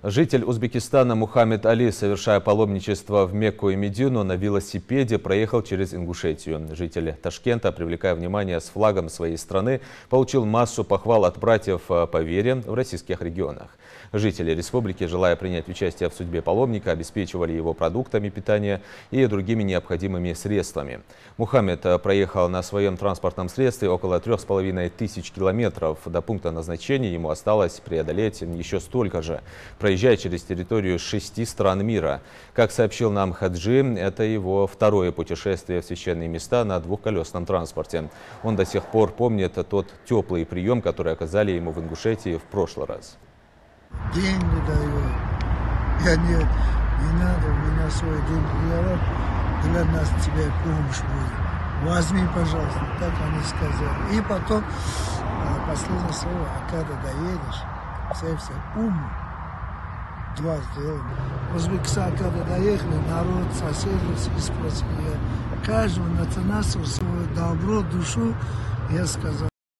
Житель Узбекистана Мухаммед Али, совершая паломничество в Мекку и Медину, на велосипеде проехал через Ингушетию. Житель Ташкента, привлекая внимание с флагом своей страны, получил массу похвал от братьев по вере в российских регионах. Жители республики, желая принять участие в судьбе паломника, обеспечивали его продуктами питания и другими необходимыми средствами. Мухаммед проехал на своем транспортном средстве около 3500 километров. До пункта назначения ему осталось преодолеть еще столько же, проезжая через территорию 6 стран мира. Как сообщил нам Хаджи, это его второе путешествие в священные места на двухколесном транспорте. Он до сих пор помнит тот теплый прием, который оказали ему в Ингушетии в прошлый раз. Деньги дают. Нет, не надо, у меня свои деньги. Я для нас тебе помощь будет. Возьми, пожалуйста, так они сказали. И потом, последнее слово, когда доедешь, все два сделали. В Узбекистан, когда доехали, народ, соседи спросили, каждого национального свое добро, душу, я сказал.